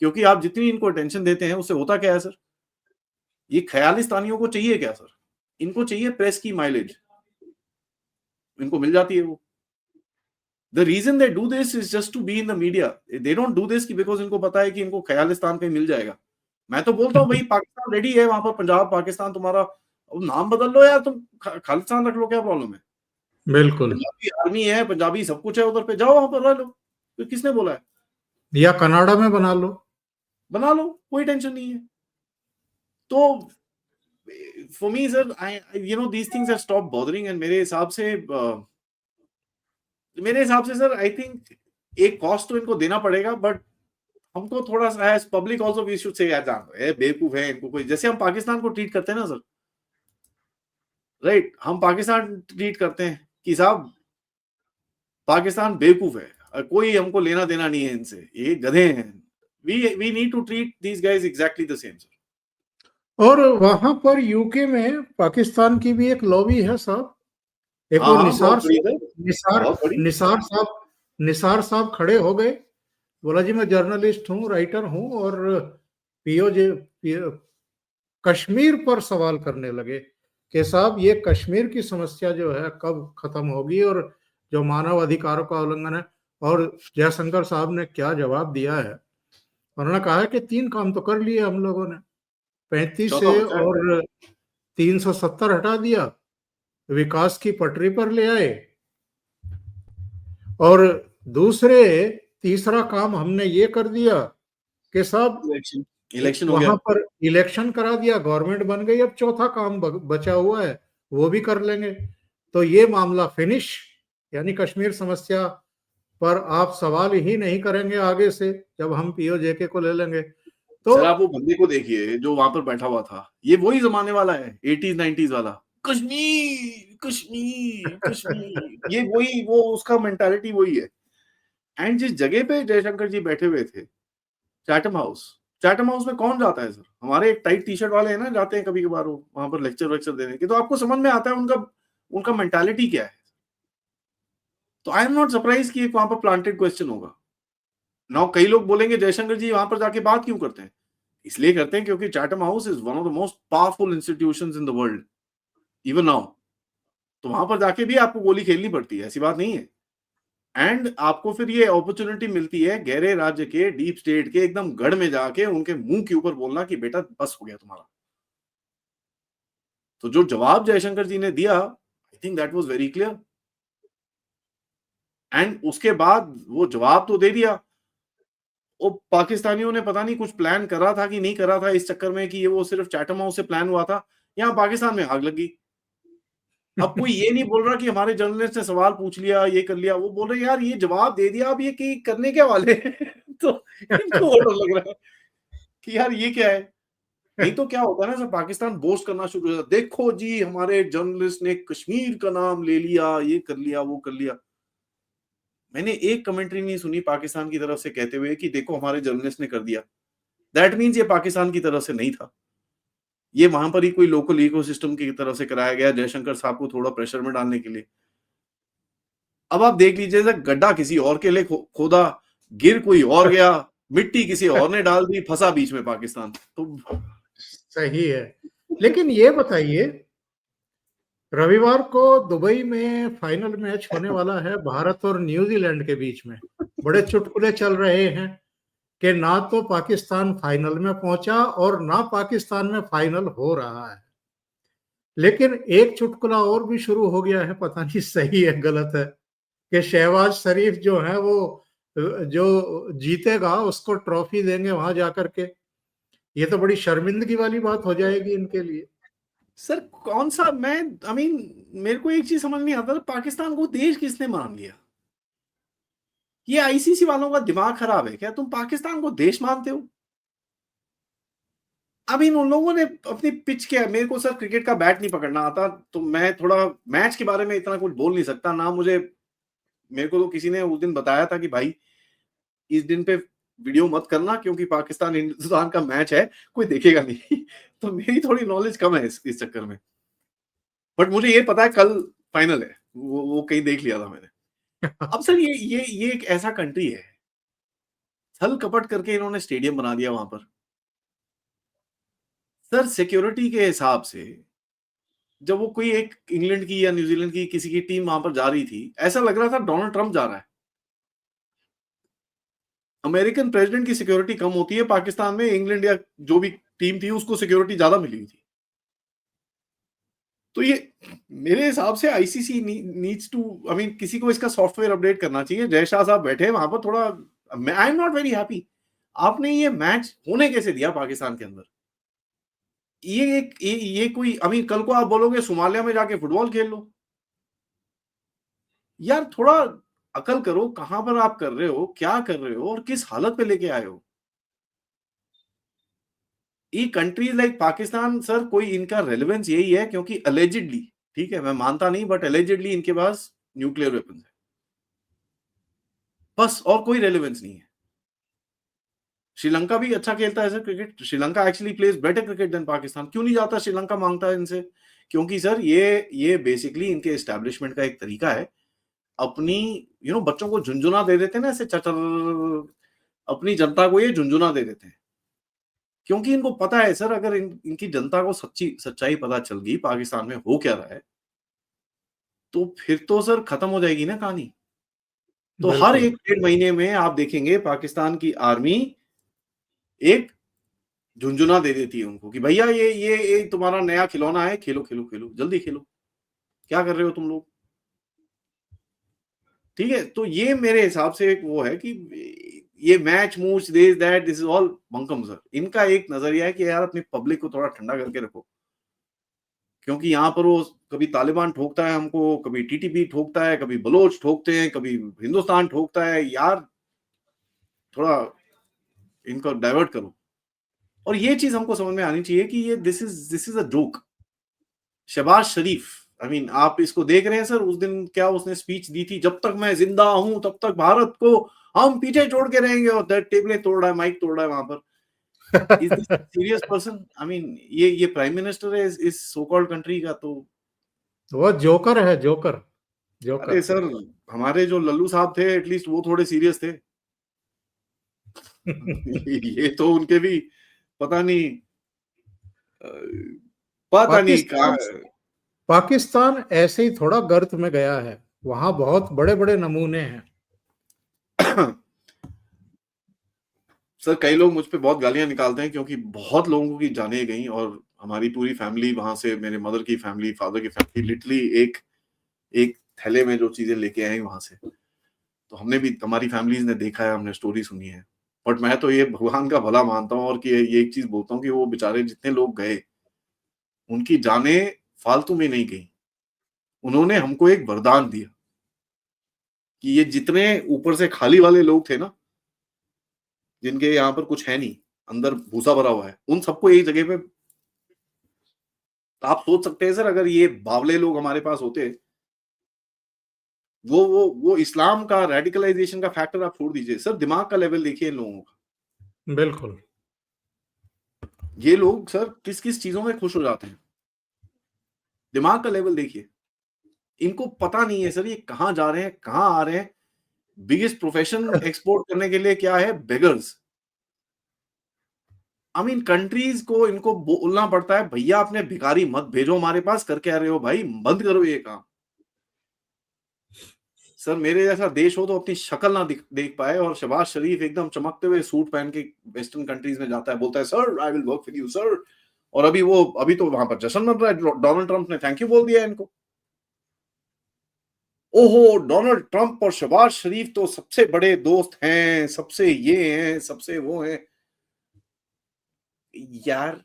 क्योंकि आप जितनी इनको अटेंशन देते हैं, उससे होता क्या है सर, ये ख्यालिस्तानियों को चाहिए क्या सर? इनको चाहिए प्रेस की माइलेज, इनको मिल जाती है वो। The reason they do this is just to be in the media. They don't do this because इनको पता है कि इनको ख्यालिस्तान कहीं मिल जाएगा। मैं तो बोलता हूँ भाई, पाकिस्तान रेडी है वहां पर, पंजाब पाकिस्तान तुम्हारा, अब नाम बदल लो यार, तुम खालिस्तान रख लो, क्या प्रॉब्लम है? बिल्कुल। पंजाबी आर्मी है, पंजाबी सब कुछ है उधर पे, जाओ वहां पर रह लो, तो किसने बोला है? या कनाडा में बना लो। बना लो, कोई टेंशन नहीं है। तो for me sir, these things have stopped bothering, and मेरे हिसाब से सर आई थिंक एक कॉस्ट तो इनको देना पड़ेगा, बट हमको थोड़ा सा as public also we should say यार जान ए बेवकूफ है इनको, कोई जैसे हम पाकिस्तान को ट्रीट करते हैं ना सर, राइट, हम पाकिस्तान ट्रीट करते हैं कि साहब पाकिस्तान बेवकूफ है, कोई हमको लेना देना नहीं है इनसे, ये गधे हैं, we need to treat these guys exactly the same sir. और वहां पर यूके में पाकिस्तान की भी एक लॉबी है साहब, एक वो निसार साहब खड़े हो गए, बोला जी मैं जर्नलिस्ट हूँ, राइटर हूँ, और पीओजे कश्मीर पर सवाल करने लगे कि साहब ये कश्मीर की समस्या जो है कब खत्म होगी, और जो मानव अधिकारों का उल्लंघन है। और जयशंकर साहब ने क्या जवाब दिया है, उन्होंने कहा है कि 3 काम तो कर लिए हम लोगों ने, 35 से और 370 हटा दिया, विकास की पटरी पर ले आए, और तीसरा काम हमने ये कर दिया कि साहब इलेक्शन हो वहां गया, पर इलेक्शन करा दिया, गवर्नमेंट बन गई, अब चौथा काम बचा हुआ है वो भी कर लेंगे, तो ये मामला फिनिश। यानी कश्मीर समस्या पर आप सवाल ही नहीं करेंगे आगे से, जब हम पीओजेके को ले लेंगे तो। सर आप वो बंदे को देखिए जो वहां पर बैठा हुआ था, ये वही जमाने वाला है 80s 90s वाला, कश्मीर कश्मीर कश्मीर, ये वही वो उसका मेंटालिटी वही है। एंड जिस जगह पे जयशंकर जी बैठे हुए थे, चैटम हाउस में कौन जाता है सर? हमारे एक टाइट टी शर्ट वाले हैं ना, जाते हैं कभी कभार वहां पर लेक्चर देने के, तो आपको समझ में आता है उनका मेंटालिटी क्या है। तो आई एम नॉट सरप्राइज कि वहां पर प्लांटेड क्वेश्चन होगा। नाउ कई लोग बोलेंगे जयशंकर जी वहां पर जाके बात क्यों करते हैं? इसलिए करते हैं क्योंकि Chatham house is one of the most powerful institutions in the world even now. तो वहां पर जाके भी आपको गोली खेलनी पड़ती है, ऐसी बात नहीं है। एंड आपको फिर ये अपॉर्चुनिटी मिलती है गहरे राज्य के, डीप स्टेट के एकदम गढ़ में जाके उनके मुंह के ऊपर बोलना कि बेटा बस हो गया तुम्हारा। तो जो जवाब जयशंकर जी ने दिया, I think that was very clear. And उसके बाद वो जवाब तो दे दिया, वो पाकिस्तानियों ने पता नहीं कुछ प्लान करा था कि नहीं करा था इस चक्कर में कि ये वो सिर्फ चैटम हाउस से प्लान हुआ था, यहाँ पाकिस्तान में आग लगी। अब कोई ये नहीं बोल रहा कि हमारे जर्नलिस्ट ने सवाल पूछ लिया, ये कर लिया, वो बोल रहे यार ये जवाब दे दिया, अब ये कि करने क्या वाले तो इनको और डर लग रहा है कि यार ये क्या है। नहीं तो क्या होता है ना सर, पाकिस्तान बोस्ट करना शुरू हो जाता, देखो जी हमारे जर्नलिस्ट ने कश्मीर का नाम ले लिया, ये कर लिया, वो कर लिया। मैंने एक कमेंट्री नहीं सुनी पाकिस्तान की तरफ से कहते हुए कि देखो हमारे जर्नलिस्ट ने कर दिया। दैट मीन्स ये पाकिस्तान की तरफ से नहीं था, ये वहां पर ही कोई लोकल इकोसिस्टम की तरफ से कराया गया जयशंकर साहब को थोड़ा प्रेशर में डालने के लिए। अब आप देख लीजिए सर, गड्ढा किसी और के लिए खोदा, गिर कोई और गया, मिट्टी किसी और ने डाल दी, फंसा बीच में पाकिस्तान। तो सही है। लेकिन ये बताइए, रविवार को दुबई में फाइनल मैच होने वाला है भारत और न्यूजीलैंड के बीच में। बड़े चुटकुले चल रहे हैं कि ना तो पाकिस्तान फाइनल में पहुंचा और ना पाकिस्तान में फाइनल हो रहा है। लेकिन एक चुटकुला और भी शुरू हो गया है, पता नहीं सही है गलत है, कि शहबाज शरीफ जो है वो जो जीतेगा उसको ट्रॉफी देंगे वहां जाकर के। ये तो बड़ी शर्मिंदगी वाली बात हो जाएगी इनके लिए। सर कौन सा, मैं आई मीन मेरे को एक चीज समझ नहीं आता, पाकिस्तान को देश किसने मान लिया? ये आईसीसी वालों का दिमाग खराब है क्या? तुम पाकिस्तान को देश मानते हो? अब इन उन लोगों ने अपनी पिच के, मेरे को सर क्रिकेट का बैट नहीं पकड़ना आता, तो मैं थोड़ा मैच के बारे में इतना कुछ बोल नहीं सकता ना। मेरे को तो किसी ने उस दिन बताया था कि भाई इस दिन पे वीडियो मत करना क्योंकि पाकिस्तान हिंदुस्तान का मैच है, कोई देखेगा नहीं तो मेरी थोड़ी नॉलेज कम है इस चक्कर में। बट मुझे ये पता है कल फाइनल है, वो कहीं देख लिया था मैंने। अब सर ये एक ऐसा कंट्री है, छल कपट करके इन्होंने स्टेडियम बना दिया वहां पर। सर सिक्योरिटी के हिसाब से जब वो कोई एक इंग्लैंड की या न्यूजीलैंड की किसी की टीम वहां पर जा रही थी, ऐसा लग रहा था डोनाल्ड ट्रंप जा रहा है। अमेरिकन प्रेसिडेंट की सिक्योरिटी कम होती है, पाकिस्तान में इंग्लैंड या जो भी टीम थी उसको सिक्योरिटी ज्यादा मिली हुई थी। तो ये मेरे हिसाब से ICC needs to, I mean किसी को इसका सॉफ्टवेयर अपडेट करना चाहिए। जय शाह साहब बैठे वहां पर, थोड़ा I am not very happy. आपने ये मैच होने कैसे दिया पाकिस्तान के अंदर? ये कोई कल को आप बोलोगे सोमालिया में जाके फुटबॉल खेल लो। यार थोड़ा अकल करो, कहां पर आप कर रहे हो, क्या कर रहे हो और किस हालत पे लेके आए हो। ये कंट्रीज लाइक पाकिस्तान सर, कोई इनका रेलेवेंस यही है क्योंकि अलेजिडली, ठीक है मैं मानता नहीं, बट अलेजिडली इनके पास न्यूक्लियर वेपन है, बस और कोई रेलेवेंस नहीं है। श्रीलंका भी अच्छा खेलता है sir cricket, Sri Lanka actually plays better cricket than Pakistan. क्यों नहीं जाता श्रीलंका, मांगता है इनसे? क्योंकि सर ये बेसिकली इनके एस्टेब्लिशमेंट का एक तरीका है, अपनी बच्चों को झुंझुना दे देते हैं ना ऐसे चटर, अपनी जनता को ये झुंझुना दे देते हैं, क्योंकि इनको पता है सर अगर इनकी जनता को सच्चाई पता चल गई पाकिस्तान में हो क्या रहा है, तो फिर तो सर खत्म हो जाएगी ना कहानी। तो हर बिल्कुल। 1 डेढ़ महीने में आप देखेंगे पाकिस्तान की आर्मी एक झुंझुना दे देती है उनको कि भैया ये तुम्हारा नया खिलौना है, खेलो खेलो खेलो, जल्दी खेलो, क्या कर रहे हो तुम लोग। ठीक है, तो ये मेरे हिसाब से एक वो है कि ये match much this is all bunkum sir. इनका एक नजरिया है कि यार अपनी पब्लिक को थोड़ा ठंडा करके रखो, क्योंकि यहाँ पर वो कभी तालिबान ठोकता है हमको, कभी टीटीपी ठोकता है, कभी बलोच ठोकते हैं, कभी हिंदुस्तान ठोकता है। यार थोड़ा इनको डाइवर्ट करो। और ये चीज हमको समझ में आनी चाहिए कि ये this is a joke. Shehbaz Sharif, आप इसको देख रहे हैं सर, उस दिन क्या उसने स्पीच दी थी, जब तक मैं जिंदा हूं तब तक भारत को हम पीछे छोड़ के रहेंगे, और टेबलें तोड़ रहा है, माइक तोड़ रहा है वहां पर। Is this serious person? ये प्राइम मिनिस्टर है इस सो कॉल्ड कंट्री का। तो वो जोकर है, जोकर, अरे जोकर। सर, हमारे जो लल्लू साहब थे एटलीस्ट वो थोड़े सीरियस थे। ये तो उनके भी पता नहीं, अ, पता नहीं कहा। पाकिस्तान पाकिस्तान ऐसे ही थोड़ा गर्त में गया है, वहां बहुत बड़े बड़े नमूने हैं। सर कई लोग मुझ पे बहुत गालियां निकालते हैं क्योंकि बहुत लोगों की जानें गई, और हमारी पूरी फैमिली वहां से, मेरे मदर की फैमिली, फादर की फैमिली, लिटरली एक एक थैले में जो चीजें लेके आए वहां से। तो हमने भी, हमारी फैमिलीज ने देखा है, हमने स्टोरी सुनी है। बट मैं तो ये भगवान का भला मानता हूँ, और कि ये एक चीज बोलता हूँ कि वो बेचारे जितने लोग गए, उनकी जानें फालतू में नहीं गई। उन्होंने हमको एक वरदान दिया कि ये जितने ऊपर से खाली वाले लोग थे ना, जिनके यहाँ पर कुछ है नहीं, अंदर भूसा भरा हुआ है, उन सबको एक जगह पे। आप सोच सकते हैं सर, अगर ये बावले लोग हमारे पास होते, वो इस्लाम का रेडिकलाइजेशन का फैक्टर आप छोड़ दीजिए सर, दिमाग का लेवल देखिए इन लोगों का। बिल्कुल। ये लोग सर किस किस चीजों में खुश हो जाते हैं, दिमाग का लेवल देखिए। इनको पता नहीं है सर ये कहां जा रहे हैं, कहां आ रहे हैं। बिगेस्ट प्रोफेशन एक्सपोर्ट करने के लिए क्या है? बेगर्स। कंट्रीज को इनको बोलना पड़ता है, भैया अपने भिखारी मत भेजो हमारे पास, करके आ रहे हो भाई, बंद करो ये काम। सर मेरे जैसा देश हो तो अपनी शक्ल ना देख पाए, और शहबाज शरीफ एकदम चमकते हुए सूट पहन के वेस्टर्न कंट्रीज में जाता है, बोलता है sir I will work with you sir. और अभी तो वहां पर जश्न मन रहा है, डोनाल्ड ट्रंप ने थैंक यू बोल दिया इनको। ओहो, डोनाल्ड ट्रंप और शहबाज शरीफ तो सबसे बड़े दोस्त हैं, सबसे ये हैं, सबसे वो हैं। यार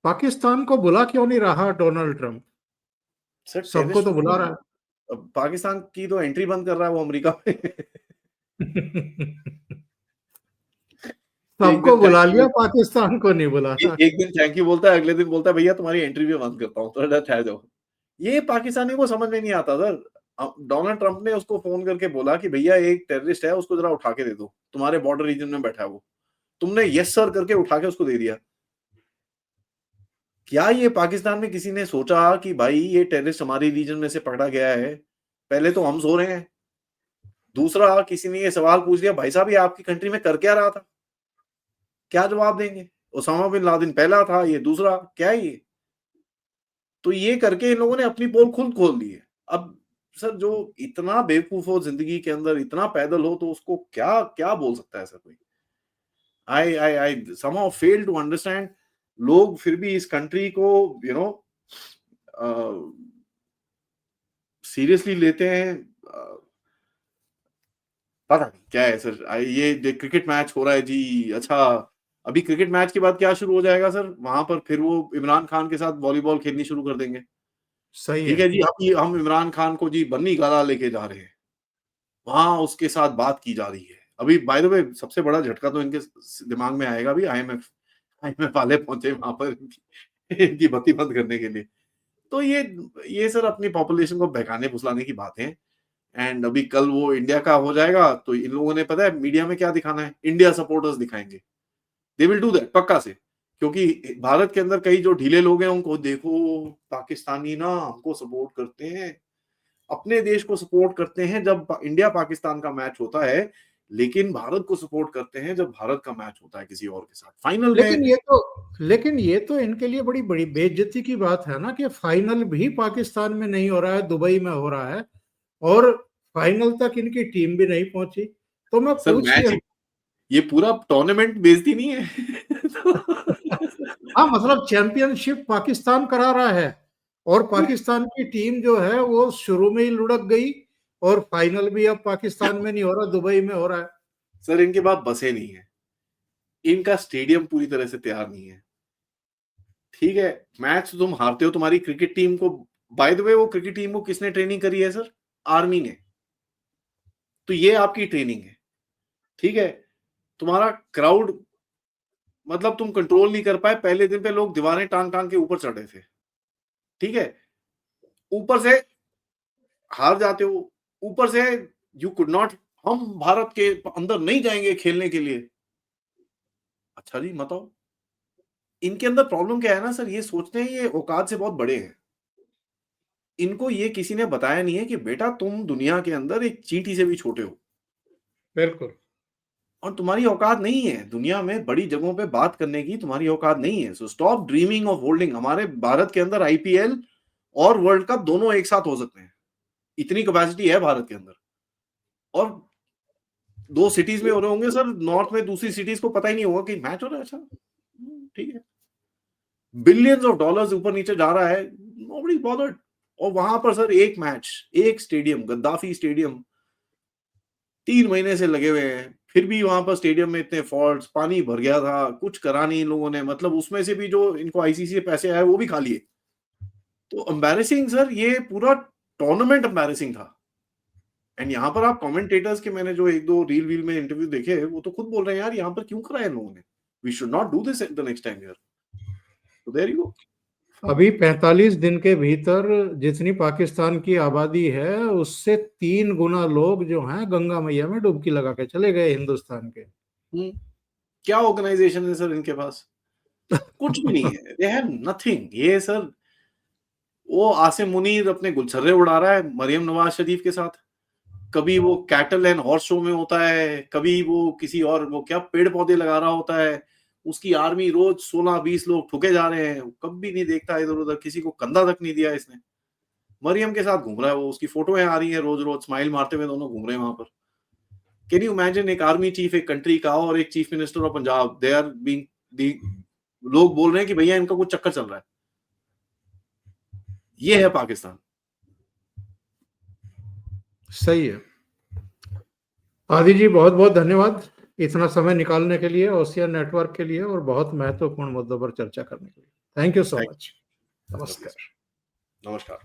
पाकिस्तान को बुला क्यों नहीं रहा डोनाल्ड ट्रंप? सर सबको टेररिस्ट तो बुला रहा पाकिस्तान की तो एंट्री बंद कर रहा है वो अमेरिका में। है। एक सबको दिन बुला थैंक यू, लिया, पाकिस्तान को नहीं बुला रहा। एक दिन थैंक यू बोलता है, अगले दिन बोलता है भैया तुम्हारी एंट्री भी बंद करता हूँ, थोड़ा ठहर जाओ। ये पाकिस्तानी को समझ में नहीं आता सर। डोनाल्ड ट्रंप ने उसको फोन करके बोला कि भैया एक टेररिस्ट है, उसको जरा उठा के दे दो, तुम्हारे बॉर्डर रीजन में बैठा है वो। तुमने यस सर करके उठा के उसको दे दिया। क्या ये पाकिस्तान में किसी ने सोचा कि भाई ये टेररिस्ट हमारे रीजन में से पकड़ा गया है, पहले तो हम सो रहे हैं। दूसरा, किसी ने ये सवाल पूछ लिया, भाई साहब ये आपकी कंट्री में कर क्या रहा था? क्या जवाब देंगे? ओसामा बिन लादेन पहला था, ये दूसरा, क्या है ये? तो ये करके इन लोगों ने अपनी पोल खुद खोल दी है। अब सर जो इतना बेवकूफ हो जिंदगी के अंदर, इतना पैदल हो, तो उसको क्या क्या बोल सकता है सर कोई? आई somehow फेल टू अंडरस्टैंड। लोग फिर भी इस कंट्री को सीरियसली लेते हैं। पता नहीं क्या है सर। ये क्रिकेट मैच हो रहा है जी, अच्छा अभी क्रिकेट मैच के बाद क्या शुरू हो जाएगा सर, वहां पर फिर वो इमरान खान के साथ वॉलीबॉल खेलनी शुरू कर देंगे। सही ठीक है। है जी, अभी हम इमरान खान को जी बन्नी गाला लेके जा रहे हैं, वहां उसके साथ बात की जा रही है। अभी बाय द वे सबसे बड़ा झटका तो इनके दिमाग में आएगा, अभी आईएमएफ वाले पहुंचे वहां पर इनकी बत्ती बंद करने के लिए। तो ये सर अपनी पॉपुलेशन को बहकाने फुसलाने की बात है। एंड अभी कल वो इंडिया का हो जाएगा तो इन लोगों ने पता है मीडिया में क्या दिखाना है, इंडिया सपोर्टर्स दिखाएंगे। दे विल डू दैट पक्का से, क्योंकि भारत के अंदर कई जो ढीले लोग हैं उनको देखो, पाकिस्तानी ना हमको सपोर्ट करते हैं, अपने देश को सपोर्ट करते हैं जब इंडिया पाकिस्तान का मैच होता है, लेकिन भारत को सपोर्ट करते हैं जब भारत का मैच होता है किसी और के साथ फाइनल में। लेकिन ये तो इनके लिए बड़ी बड़ी बेइज्जती की बात है ना कि फाइनल भी पाकिस्तान में नहीं हो रहा है, दुबई में हो रहा है, और फाइनल तक इनकी टीम भी नहीं पहुंची। तो मैं सर पूछ मैच, ये पूरा टूर्नामेंट बेइज्जती नहीं है हाँ, मतलब चैंपियनशिप पाकिस्तान करा रहा है, और पाकिस्तान की टीम जो है वो शुरू में ही लुढ़क गई, और फाइनल भी अब पाकिस्तान में नहीं हो रहा, दुबई में हो रहा है। सर इनके पास बसें नहीं है, इनका स्टेडियम पूरी तरह से तैयार नहीं है। ठीक है, मैच तुम हारते हो, तुम्हारी क्रिकेट टीम को, बाय द वे वो क्रिकेट टीम को किसने ट्रेनिंग करी है सर, आर्मी ने। तो ये आपकी ट्रेनिंग है। ठीक है, तुम्हारा क्राउड, मतलब तुम कंट्रोल नहीं कर पाए, पहले दिन पे लोग दीवारें टांग टांग के ऊपर चढ़े थे। ठीक है, ऊपर से हार जाते हो, ऊपर से यू कुड नॉट, हम भारत के अंदर नहीं जाएंगे खेलने के लिए। अच्छा जी बताओ, इनके अंदर प्रॉब्लम क्या है ना सर, ये सोचते हैं ये औकात से बहुत बड़े हैं। इनको ये किसी ने बताया नहीं है कि बेटा तुम दुनिया के अंदर एक चींटी से भी छोटे हो, बिल्कुल। और तुम्हारी औकात नहीं है दुनिया में बड़ी जगहों पे बात करने की, तुम्हारी औकात नहीं है। So stop dreaming of holding. हमारे भारत के अंदर आईपीएल और वर्ल्ड कप दोनों एक साथ हो सकते हैं, इतनी कैपेसिटी है भारत के अंदर। और 2 सिटीज में हो रहे होंगे सर, नॉर्थ में दूसरी सिटीज को पता ही नहीं होगा कि मैच हो रहा है। अच्छा ठीक है, बिलियंस ऑफ डॉलर्स ऊपर नीचे जा रहा है, नोबडी बॉदर्ड। और वहां पर सर एक मैच, एक स्टेडियम, गद्दाफी स्टेडियम, 3 महीने से लगे हुए हैं, फिर भी वहां पर स्टेडियम में इतने फॉल्ट्स, पानी भर गया था, कुछ करा नहीं इन लोगों ने, मतलब उसमें से भी जो इनको आईसीसी से पैसे आए वो भी खा लिए। तो एम्बैरेसिंग सर, ये पूरा टूर्नामेंट एम्बैरेसिंग था। एंड यहाँ पर आप कमेंटेटर्स के, मैंने जो 1-2 रील वील में इंटरव्यू देखे, वो तो खुद बोल रहे हैं यार यहाँ पर क्यों कराया इन लोगों ने, we should not do this the next time here. तो देयर यू गो। अभी 45 दिन के भीतर जितनी पाकिस्तान की आबादी है उससे 3 गुना लोग जो हैं गंगा मैया में डुबकी लगा के चले गए हिंदुस्तान के। क्या ऑर्गेनाइजेशन है सर इनके पास, कुछ भी नहीं है, दे हैव नथिंग। ये सर वो आसिम मुनीर अपने गुलछर्रे उड़ा रहा है मरियम नवाज शरीफ के साथ, कभी वो कैटल एंड हॉर्स शो में होता है, कभी वो किसी और वो क्या पेड़ पौधे लगा रहा होता है, उसकी आर्मी रोज 16-20 लोग ठुके जा रहे हैं, कभी नहीं देखता इधर उधर, किसी को कंधा तक नहीं दिया इसने। मरियम के साथ घूम रहा है वो, उसकी फोटोएं आ रही हैं रोज रोज, स्माइल मारते हुए दोनों घूम रहे हैं वहां पर। कैन यू इमेजिन, एक आर्मी चीफ एक कंट्री का और एक chief minister of Punjab, they are being, लोग बोल रहे हैं कि भैया इनका कुछ चक्कर चल रहा है। ये है पाकिस्तान। सही है। आदि जी, बहुत बहुत धन्यवाद इतना समय निकालने के लिए, ओशियन नेटवर्क के लिए, और बहुत महत्वपूर्ण मुद्दों पर चर्चा करने के लिए। Thank you so much. नमस्कार। नमस्कार।